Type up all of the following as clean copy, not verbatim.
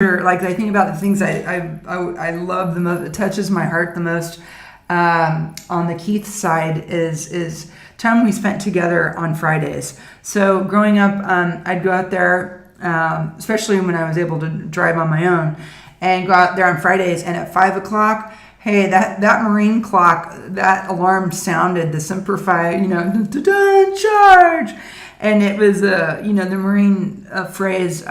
Like I think about the things I love the most, it touches my heart the most, on the Keith side is time we spent together on Fridays. So growing up, I'd go out there, especially when I was able to drive on my own, and go out there on Fridays. And at 5 o'clock, hey, that Marine clock, that alarm sounded, the Semper Fi, charge. And it was, the Marine phrase,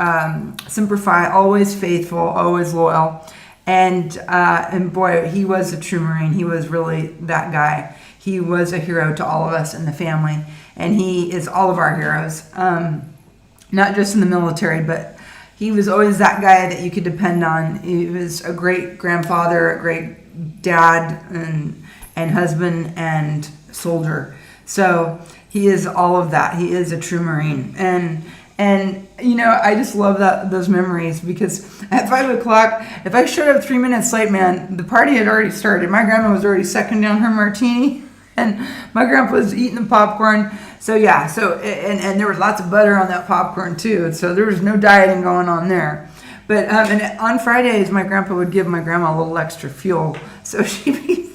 Semper Fi, always faithful, always loyal. And boy, he was a true Marine. He was really that guy. He was a hero to all of us in the family. And he is all of our heroes, not just in the military, but he was always that guy that you could depend on. He was a great grandfather, a great dad, and husband and soldier. So he is all of that. He is a true Marine. And I just love those memories, because at 5 o'clock, if I showed up 3 minutes late, man, the party had already started. My grandma was already sucking down her martini, and my grandpa was eating the popcorn. So yeah, and there was lots of butter on that popcorn too. So there was no dieting going on there. But and on Fridays, my grandpa would give my grandma a little extra fuel, so she'd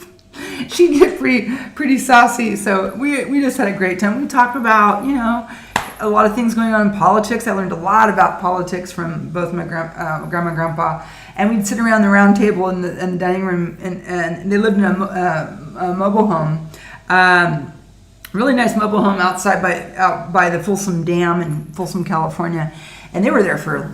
get pretty saucy. So we just had a great time. We talked about a lot of things going on in politics. I learned a lot about politics from both my grandma and grandpa. And we'd sit around the round table in the dining room, and they lived in a mobile home, really nice mobile home out by the Folsom Dam in Folsom, California. And they were there for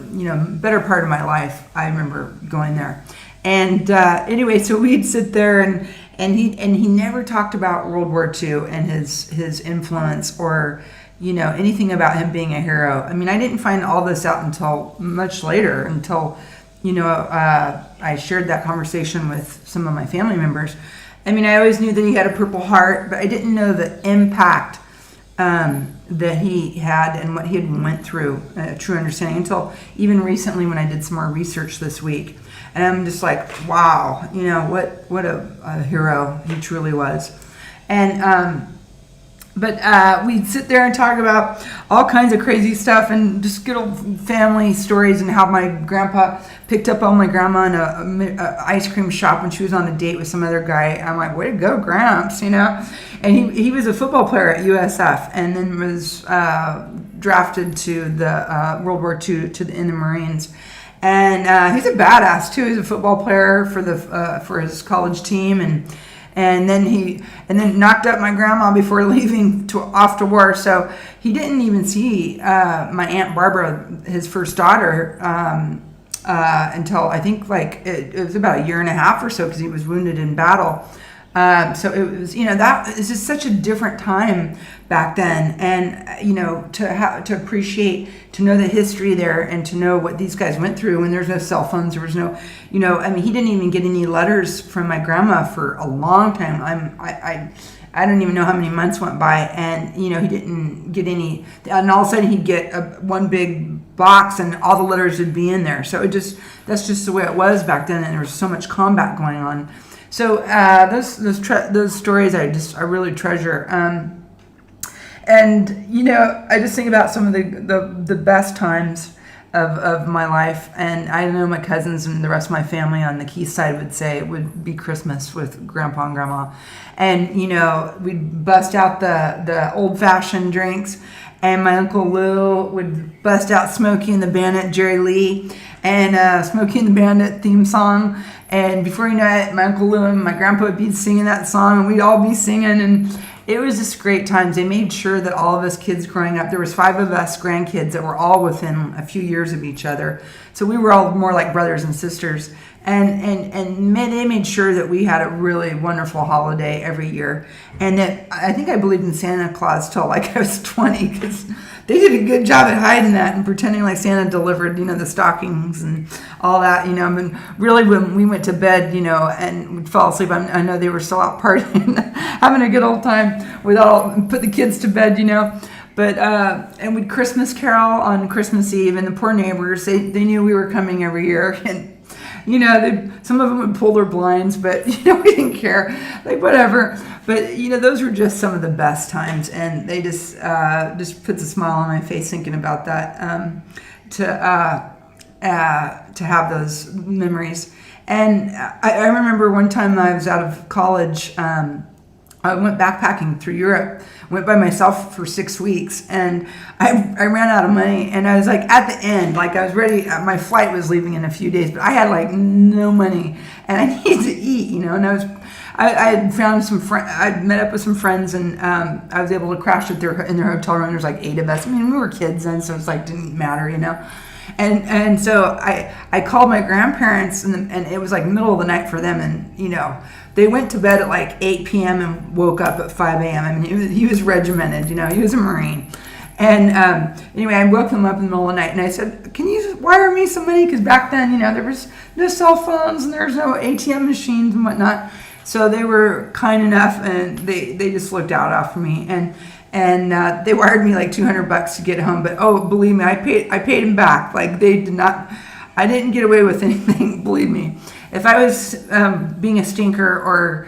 better part of my life. I remember going there. And anyway, so we'd sit there, and he never talked about World War II and his influence, or anything about him being a hero. I mean, I didn't find all this out until much later, until I shared that conversation with some of my family members. I mean, I always knew that he had a Purple Heart, but I didn't know the impact that he had and what he had went through, a true understanding, until even recently when I did some more research this week. And I'm just like, wow, what a hero he truly was. And but we'd sit there and talk about all kinds of crazy stuff, and just good old family stories, and how my grandpa picked up on my grandma in a ice cream shop when she was on a date with some other guy. I'm like, way to go, Gramps, And he was a football player at USF, and then was drafted to the World War II in the Marines. And he's a badass too. He's a football player for his college team, and then knocked up my grandma before leaving off to war. So he didn't even see my Aunt Barbara, his first daughter, until I think it was about a year and a half or so, because he was wounded in battle. So it was, that is just such a different time back then. And, to appreciate, to know the history there, and to know what these guys went through when there's no cell phones, there was no, he didn't even get any letters from my grandma for a long time. I don't even know how many months went by, and, he didn't get any, and all of a sudden he'd get one big box, and all the letters would be in there. So that's just the way it was back then, and there was so much combat going on. So those stories I really treasure, and I just think about some of the best times of my life, and I know my cousins and the rest of my family on the Keith side would say it would be Christmas with Grandpa and Grandma, and we'd bust out the old-fashioned drinks, and my Uncle Lou would bust out Smokey and the Bandit, Jerry Lee, and Smokey and the Bandit theme song. And before you know it, my Uncle Lou and my grandpa would be singing that song, and we'd all be singing, and it was just great times. They made sure that all of us kids growing up, there was 5 of us grandkids that were all within a few years of each other. So we were all more like brothers and sisters. And they made sure that we had a really wonderful holiday every year. And that I think I believed in Santa Claus till like I was 20, because they did a good job at hiding that and pretending like Santa delivered, the stockings and all that, And really when we went to bed, and we'd fall asleep, I know they were still out partying, having a good old time put the kids to bed, But, and we'd Christmas carol on Christmas Eve, and the poor neighbors, they knew we were coming every year, and some of them would pull their blinds, but we didn't care, like whatever. But those were just some of the best times, and they just puts a smile on my face thinking about that. to have those memories. And I remember one time I was out of college. I went backpacking through Europe, went by myself for 6 weeks, and I ran out of money. And I was like, at the end, like I was ready, my flight was leaving in a few days, but I had like no money and I needed to eat, and I had found some I'd met up with some friends, and I was able to crash in their hotel room. There's like 8 of us. I mean, we were kids then, so it's like, didn't matter, And so I called my grandparents, and it was like middle of the night for them, and they went to bed at like 8 p.m. and woke up at 5 a.m. I mean, he was regimented, he was a Marine. And anyway, I woke him up in the middle of the night, and I said, "Can you wire me some money?" Because back then, there was no cell phones and there was no ATM machines and whatnot. So they were kind enough, and they just looked out after me, and they wired me like $200 to get home. But believe me, I paid him back. Like they did not. I didn't get away with anything. Believe me. If I was being a stinker or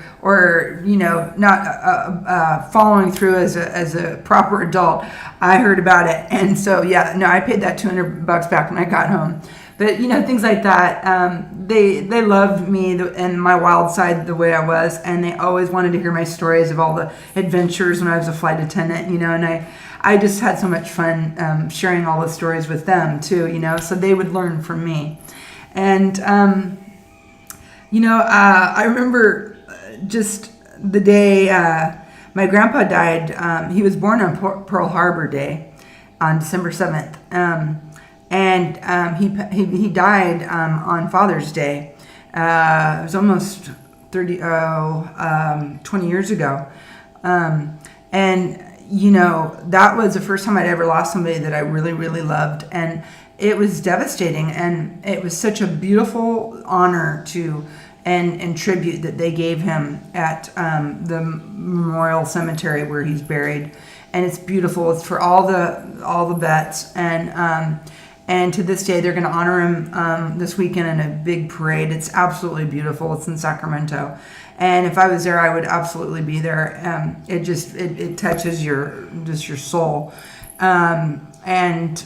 not following through as a proper adult, I heard about it, and so I paid that $200 back when I got home. But things like that. They loved me and my wild side the way I was, and they always wanted to hear my stories of all the adventures when I was a flight attendant. And I just had so much fun sharing all the stories with them too. So they would learn from me, and I remember just the day my grandpa died. He was born on Pearl Harbor Day on December 7th. And he died on Father's Day. It was almost 20 years ago. And that was the first time I'd ever lost somebody that I really, really loved. And it was devastating. And it was such a beautiful honor and tribute that they gave him at the Memorial Cemetery where he's buried. And it's beautiful. It's for all the vets. And to this day, they're going to honor him this weekend in a big parade. It's absolutely beautiful. It's in Sacramento. And if I was there, I would absolutely be there. It touches your soul. And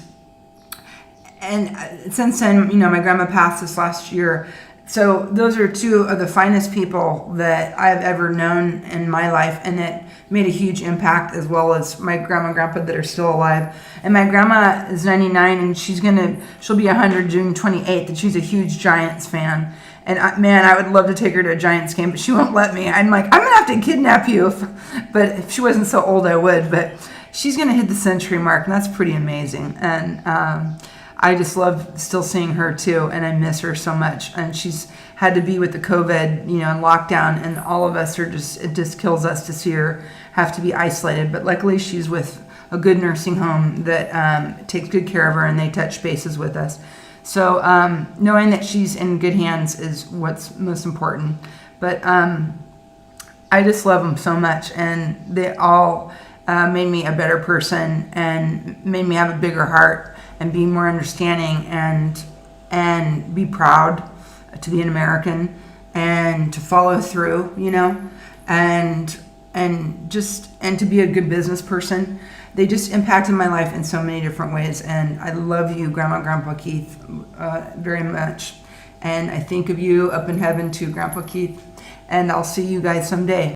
since then, my grandma passed this last year. So those are two of the finest people that I've ever known in my life, and that made a huge impact, as well as my grandma and grandpa that are still alive. And my grandma is 99, and she'll be 100 June 28th, and she's a huge Giants fan. And I would love to take her to a Giants game, but she won't let me. I'm like, I'm going to have to kidnap you. But if she wasn't so old, I would. But she's going to hit the century mark, and that's pretty amazing. And I just love still seeing her too, and I miss her so much. And she's had to be with the COVID, and lockdown, and all of us it just kills us to see her have to be isolated. But luckily she's with a good nursing home that takes good care of her, and they touch bases with us. So knowing that she's in good hands is what's most important. But I just love them so much, and they all made me a better person and made me have a bigger heart and be more understanding and be proud to be an American and to follow through, and to be a good business person. They just impacted my life in so many different ways, and I love you, Grandma and Grandpa Keith, very much. And I think of you up in heaven too, Grandpa Keith, and I'll see you guys someday.